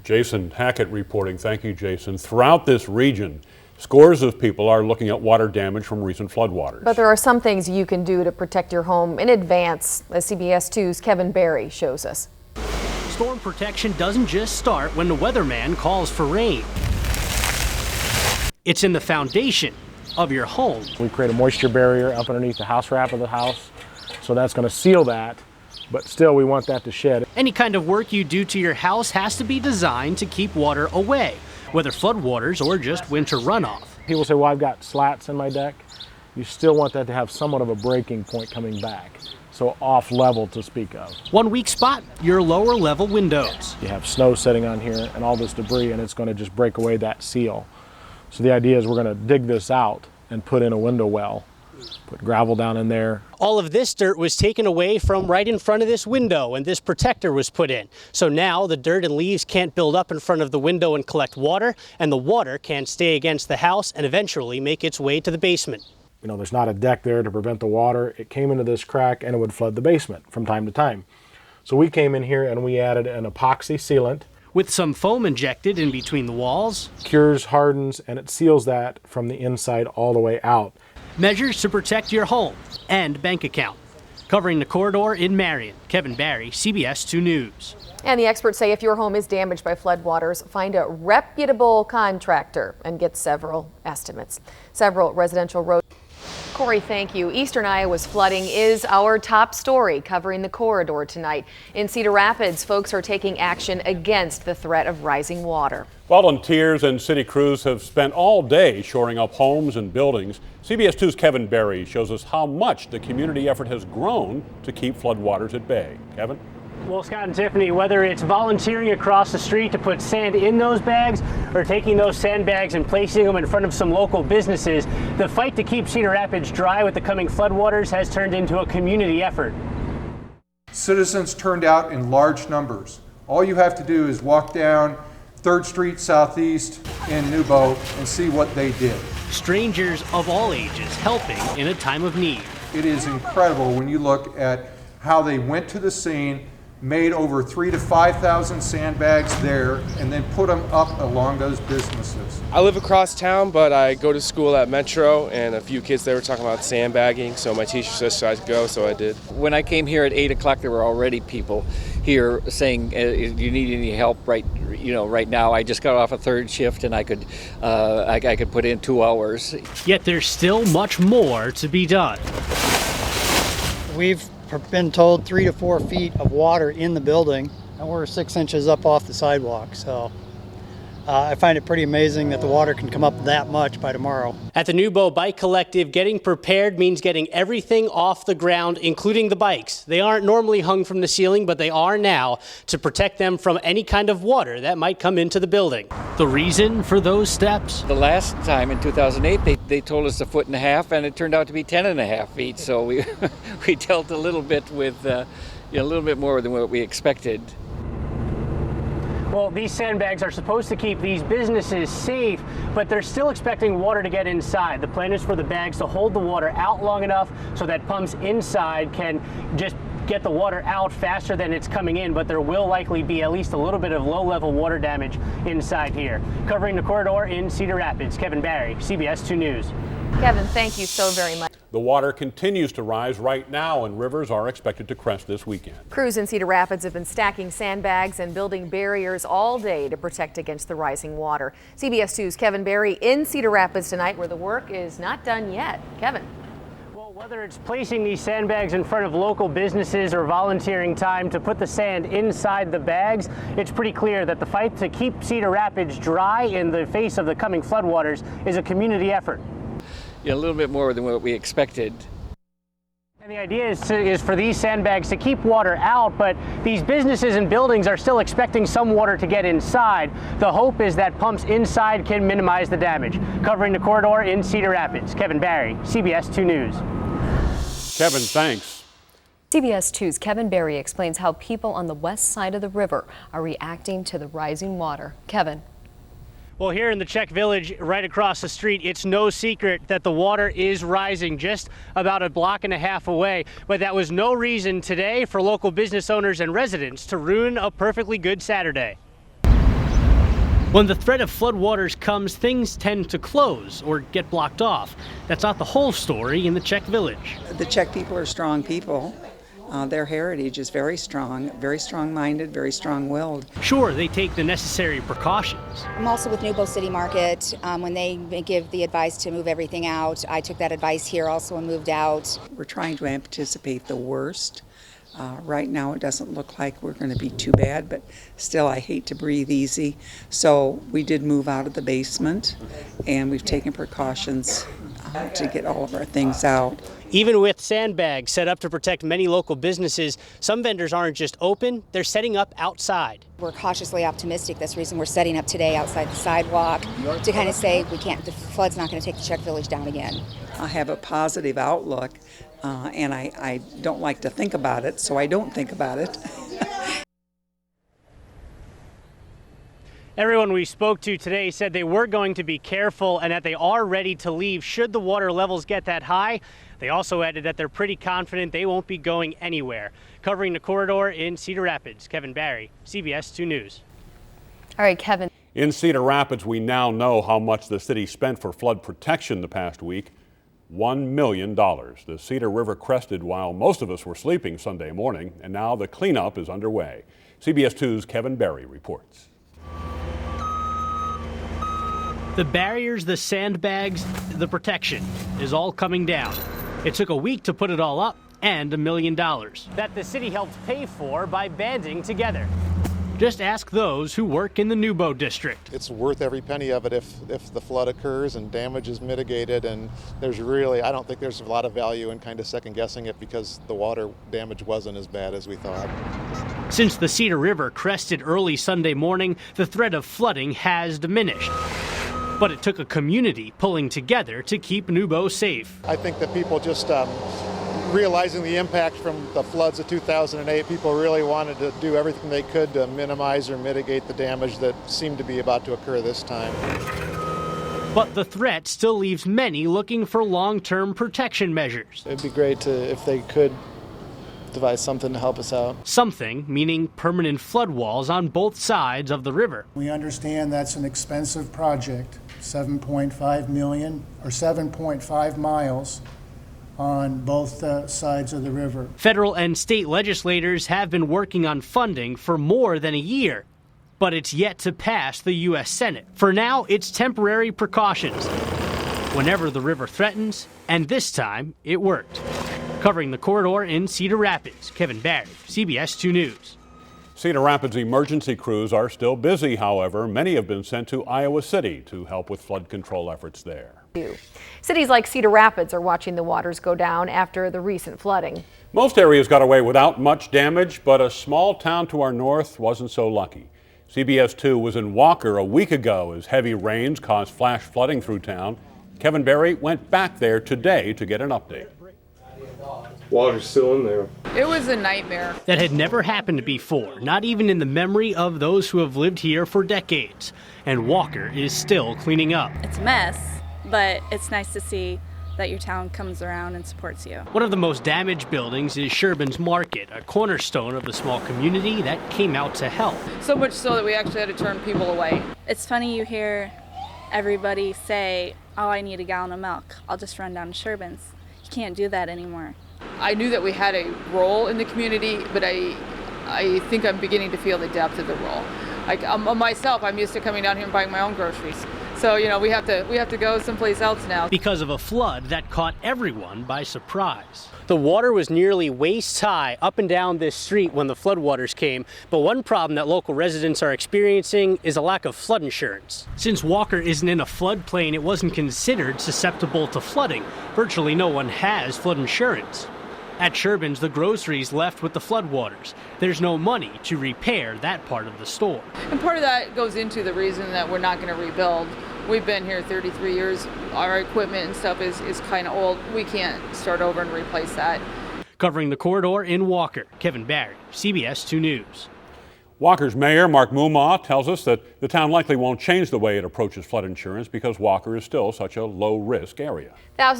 Jason Hackett reporting. Thank you, Jason. Throughout this region, scores of people are looking at water damage from recent floodwaters. But there are some things you can do to protect your home in advance, as CBS 2's Kevin Barry shows us. Storm protection doesn't just start when the weatherman calls for rain. It's in the foundation of your home. We create a moisture barrier up underneath the house wrap of the house, so that's going to seal that, but still we want that to shed. Any kind of work you do to your house has to be designed to keep water away, whether floodwaters or just winter runoff. People say, well, I've got slats in my deck. You still want that to have somewhat of a breaking point coming back, so off level to speak of. One weak spot, your lower level windows. You have snow sitting on here and all this debris, and it's going to just break away that seal. So the idea is we're going to dig this out and put in a window well, put gravel down in there. All of this dirt was taken away from right in front of this window, and this protector was put in. So now the dirt and leaves can't build up in front of the window and collect water, and the water can't stay against the house and eventually make its way to the basement. You know, there's not a deck there to prevent the water. It came into this crack and it would flood the basement from time to time. So we came in here and we added an epoxy sealant. With some foam injected in between the walls. Cures, hardens, and it seals that from the inside all the way out. Measures to protect your home and bank account. Covering the corridor in Marion, Kevin Barry, CBS 2 News. And the experts say if your home is damaged by floodwaters, find a reputable contractor and get several estimates. Several residential roads. Corey, thank you. Eastern Iowa's flooding is our top story covering the corridor tonight. In Cedar Rapids, folks are taking action against the threat of rising water. Volunteers and city crews have spent all day shoring up homes and buildings. CBS 2's Kevin Barry shows us how much the community effort has grown to keep floodwaters at bay. Kevin? Well, Scott and Tiffany, whether it's volunteering across the street to put sand in those bags or taking those sandbags and placing them in front of some local businesses, the fight to keep Cedar Rapids dry with the coming floodwaters has turned into a community effort. Citizens turned out in large numbers. All you have to do is walk down 3rd Street Southeast in Newbo and see what they did. Strangers of all ages helping in a time of need. It is incredible when you look at how they went to the scene, made over 3,000 to 5,000 sandbags there, and then put them up along those businesses. I live across town, but I go to school at Metro, and a few kids there were talking about sandbagging, so my teacher said I should go, so I did. When I came here at 8 o'clock, there were already people here saying, "Do you need any help right now?" I just got off a 3rd shift, and I could put in 2 hours. Yet there's still much more to be done. We've been told 3 to 4 feet of water in the building, and we're 6 inches up off the sidewalk. So I find it pretty amazing that the water can come up that much by tomorrow. At the Newbo Bike Collective, getting prepared means getting everything off the ground, including the bikes. They aren't normally hung from the ceiling, but they are now to protect them from any kind of water that might come into the building. The reason for those steps? The last time in 2008, they told us 1.5 feet, and it turned out to be 10.5 feet. So we we dealt a little bit with a little bit more than what we expected. Well, these sandbags are supposed to keep these businesses safe, but they're still expecting water to get inside. The plan is for the bags to hold the water out long enough so that pumps inside can just get the water out faster than it's coming in, but there will likely be at least a little bit of low-level water damage inside here. Covering the corridor in Cedar Rapids, Kevin Barry, CBS 2 News. Kevin, thank you so very much. The water continues to rise right now, and rivers are expected to crest this weekend. Crews in Cedar Rapids have been stacking sandbags and building barriers all day to protect against the rising water. CBS 2's Kevin Barry in Cedar Rapids tonight, where the work is not done yet. Kevin. Well, whether it's placing these sandbags in front of local businesses or volunteering time to put the sand inside the bags, it's pretty clear that the fight to keep Cedar Rapids dry in the face of the coming floodwaters is a community effort. A little bit more than what we expected. And the idea is for these sandbags to keep water out, but these businesses and buildings are still expecting some water to get inside. The hope is that pumps inside can minimize the damage. Covering the corridor in Cedar Rapids, Kevin Barry, CBS 2 News. Kevin, thanks. CBS 2's Kevin Barry explains how people on the west side of the river are reacting to the rising water. Kevin. Well, here in the Czech Village, right across the street, it's no secret that the water is rising just about 1.5 blocks away. But that was no reason today for local business owners and residents to ruin a perfectly good Saturday. When the threat of floodwaters comes, things tend to close or get blocked off. That's not the whole story in the Czech village. The Czech people are strong people. Their heritage is very strong-minded, very strong-willed. Sure, they take the necessary precautions. I'm also with Nubo City Market. When they give the advice to move everything out, I took that advice here also and moved out. We're trying to anticipate the worst. Right now it doesn't look like we're going to be too bad, but still I hate to breathe easy. So we did move out of the basement and we've taken precautions to get all of our things out. Even with sandbags set up to protect many local businesses, some vendors aren't just open, they're setting up outside. We're cautiously optimistic. That's the reason we're setting up today outside the sidewalk to kind of say the flood's not going to take the Czech village down again. I have a positive outlook and I don't like to think about it, so I don't think about it. Everyone we spoke to today said they were going to be careful and that they are ready to leave should the water levels get that high. They also added that they're pretty confident they won't be going anywhere. Covering the corridor in Cedar Rapids, Kevin Barry, CBS 2 News. All right, Kevin. In Cedar Rapids, we now know how much the city spent for flood protection the past week. $1 million. The Cedar River crested while most of us were sleeping Sunday morning, and now the cleanup is underway. CBS 2's Kevin Barry reports. The barriers, the sandbags, the protection is all coming down. It took a week to put it all up and $1 million that the city helped pay for by banding together. Just ask those who work in the Nubo district. It's worth every penny of it if the flood occurs and damage is mitigated, and I don't think there's a lot of value in kind of second guessing it because the water damage wasn't as bad as we thought. Since the Cedar River crested early Sunday morning, the threat of flooding has diminished. But it took a community pulling together to keep Nubo safe. I think that people just realizing the impact from the floods of 2008, people really wanted to do everything they could to minimize or mitigate the damage that seemed to be about to occur this time. But the threat still leaves many looking for long-term protection measures. It'd be great if they could devise something to help us out. Something meaning permanent flood walls on both sides of the river. We understand that's an expensive project, 7.5 million or 7.5 miles on both sides of the river. Federal and state legislators have been working on funding for more than a year, but it's yet to pass the U.S. Senate. For now, it's temporary precautions whenever the river threatens, and this time it worked. Covering the corridor in Cedar Rapids, Kevin Barry, CBS 2 News. Cedar Rapids emergency crews are still busy, however. Many have been sent to Iowa City to help with flood control efforts there. Cities like Cedar Rapids are watching the waters go down after the recent flooding. Most areas got away without much damage, but a small town to our north wasn't so lucky. CBS 2 was in Walker a week ago as heavy rains caused flash flooding through town. Kevin Barry went back there today to get an update. Water's still in there. It was a nightmare. That had never happened before, not even in the memory of those who have lived here for decades. And Walker is still cleaning up. It's a mess, but it's nice to see that your town comes around and supports you. One of the most damaged buildings is Sherbin's Market, a cornerstone of the small community that came out to help. So much so that we actually had to turn people away. It's funny you hear everybody say, oh, I need a gallon of milk. I'll just run down to Sherbin's. You can't do that anymore. I knew that we had a role in the community, but I think I'm beginning to feel the depth of the role. Like myself, I'm used to coming down here and buying my own groceries. So, we have to go someplace else now. Because of a flood that caught everyone by surprise. The water was nearly waist high up and down this street when the floodwaters came. But one problem that local residents are experiencing is a lack of flood insurance. Since Walker isn't in a floodplain, it wasn't considered susceptible to flooding. Virtually no one has flood insurance. At Sherbin's, the groceries left with the floodwaters. There's no money to repair that part of the store. And part of that goes into the reason that we're not going to rebuild. We've been here 33 years. Our equipment and stuff is kind of old. We can't start over and replace that. Covering the corridor in Walker, Kevin Barry, CBS 2 News. Walker's mayor, Mark Mumaw, tells us that the town likely won't change the way it approaches flood insurance because Walker is still such a low-risk area.